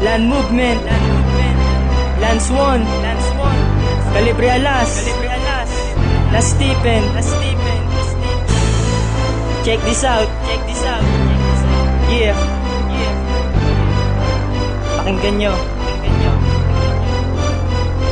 Land movement, Lance One, Calibre Alas, Last Stephen. Check this out. Yeah. Pakinggan nyo.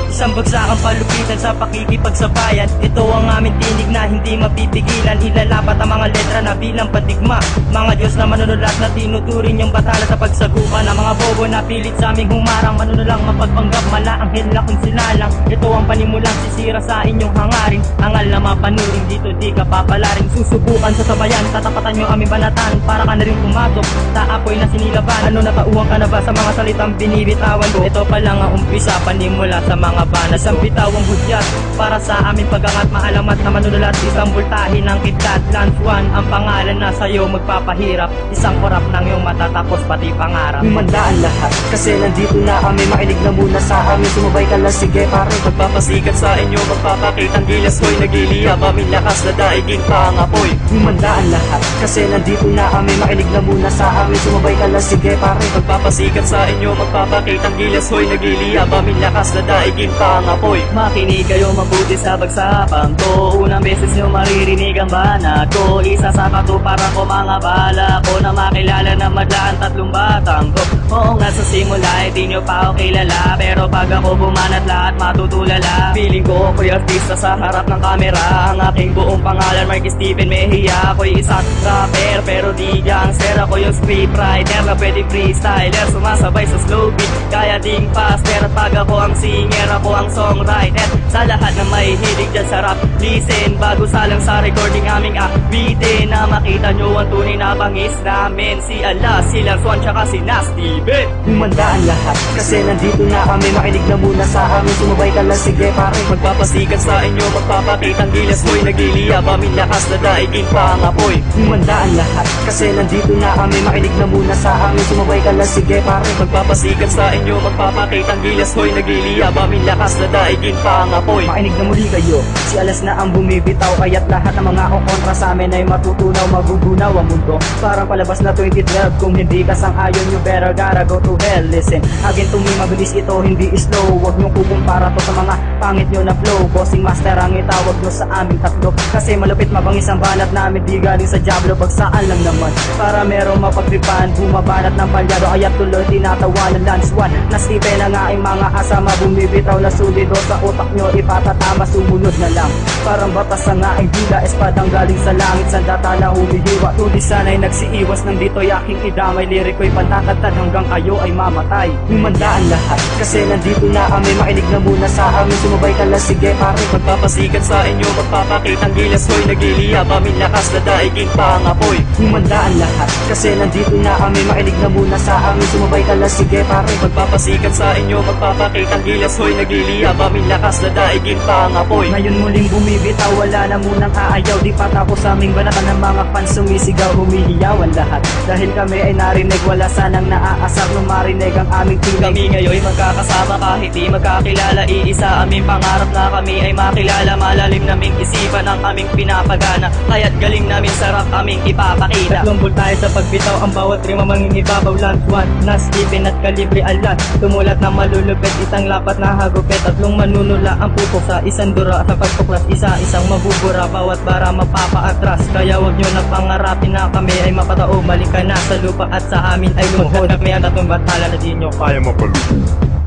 Isang bagsakang palupitan sa pakikipagsabayan. Ito ang aming tinig na hindi mapipigilan. Ilalapat ang mga letra na bilang patigma. Mga Diyos na manunulat na tinuturing yung batala sa pagsagupa ng mga bobo na pilit sa aming humarang. Manunulang mapagpanggap, malaanghel na kung sinalang. Ito ang panimulang sisira sa inyong hangarin. Angal na mapanuring, dito di ka papalaring. Susubukan sa sabayan, tatapatan nyo aming banatan. Para ka na rin pumatok sa apoy na sinilaban. Ano, natauhan ka na ba sa mga salitang binibitawan ko? Ito pa lang ang umpisa, panimula sa mga banas. Ang bitawang hudyat para sa aming pag-angat. Maalamat na manunulat, isang bultahin ng kidlat. Lance One, ang pangalan na sa'yo magpapahirap. Isang korap ng iyong matatapos pati pangarap. Humandaan lahat, kasi nandito na kami. Makinig na muna sa amin, sumabay ka lang, sige pare. Magpapasikat sa inyo, magpapakitang gilas ko'y nagiliyab. Aming lakas na daigin pa ang apoy. Humandaan lahat, kasi nandito na kami. Makinig na muna sa amin, sumabay ka lang, sige pare. Magpapasikat sa inyo, magpapakitang gilas ko'y nagiliyab. Aming lakas na daigin pa ang apoy. Makinig kayo mabuti sa bagsapang to. Unang beses nyo maririnig ang banat ko. Isa sa katuparan ko, mga bala ko na makilala na madlaan tatlong batang ko. Oo nga sa simula ay di nyo pa ako kilala, pero pag ako bumanat lahat matutulala. Feeling ko ako'y artista sa harap ng kamera. Ang aking buong pangalan Marquis Stephen Mejia. Ako'y isang rapper pero di gangster. Ako yung scriptwriter na pwede freestyler. Sumasabay sa slow beat, kaya ding faster. At pag ako ang singer, ako ang songwriter. Sa lahat na may hilig dyan sa rap, listen bago salang sa recording aming awitin. Na makita nyo ang tunay na bangis namin. Si Alas, si Lance One, tsaka si Nasty Ben. Humandaan lahat, kasi nandito na kami. Makinig na muna sa amin, sumabay ka lang, sige pare. Magpapasikat sa inyo, magpapakitang gilas ko'y nagiliyab. Aming lakas na daigin pa ang apoy. Humandaan lahat, kasi nandito na kami. Makinig na muna sa amin, sumabay ka lang, sige pare. Magpapasikat sa inyo, magpapakitang gilas ko'y nagiliyab. Aming lakas na daigin pa ang apoy. Makinig na muli kayo, si Alas na ang bumibitaw. Kaya't lahat ng mga kukontra sa amin ay matutunaw. Magugunaw ang mundo, parang palabas na 2012. Kung hindi ka sang-ayon, you better gotta go to hell. Listen, agin tumi mabilis ito, hindi slow. Huwag nyo kukumpara to sa mga pangit nyo na flow. Bossing master ang itawag nyo sa aming tatlo, kasi malupit mabangis ang banat namin. Di galing sa Diablo, bagsaan lang naman para merong mapagtripan. Bumabanat ng palyado, kaya tuloy tinatawanan. Lance One, Nasty na nga ay mga asama. Bumibitaw na sulido sa utak nyo, ipatatama, sumunod na lang. Parang batas sa nga ang dila, espadang galing sa langit. Sandata na humihiwa, tulis sana'y nagsiiwas. Nandito'y aking idamay, liriko'y pantakatad hanggang kayo ay mamatay. Humandaan lahat, kasi nandito na kami. Makinig na muna sa amin, sumabay ka lang, sige pare. Magpapasikat sa inyo, magpapakitang gilas ko'y nagiliyab. Aming lakas na daigin pa ang apoy. Humandaan lahat, kasi nandito na kami. Makinig na muna sa amin, sumabay ka lang, sige pare. Magpapasikat sa inyo, magpapakitang gilas ko'y nagiliyab. Aming lakas na daigin pa ang apoy. Ngayon muling bumibitaw, wala na munang aayaw. Di pa tapos sa aming banatan ng mga fans sumisigaw, humihiyawan lahat. Dahil kami ay narinig, wala sanang naaasar nung marinig ang aming tinig. Kami ngayon'y magkakasama kahit di magkakilala. Iisa aming pangarap na kami ay makilala. Malalim naming isipan ang aming pinapagana, kaya't galing namin sarap aming ipapakita. Tatlong tayo sa pagbitaw, ang bawat rima mangingibabaw. Lance One, Nasty Ben at Calibre Alas. Tumulat na malulupit, isang lapat na hagupit. Tatlong manunula ang pupok sa isang dura. Sa pagtuklas, isa-isang mabubura. Bawat bara mapapaatras, kaya wag nyo na pangarapin na kami ay mapatao. Balik ka na sa lupa at sa amin ay lumuhod. Kami ang tatlong batala na di nyo kaya mapalugod.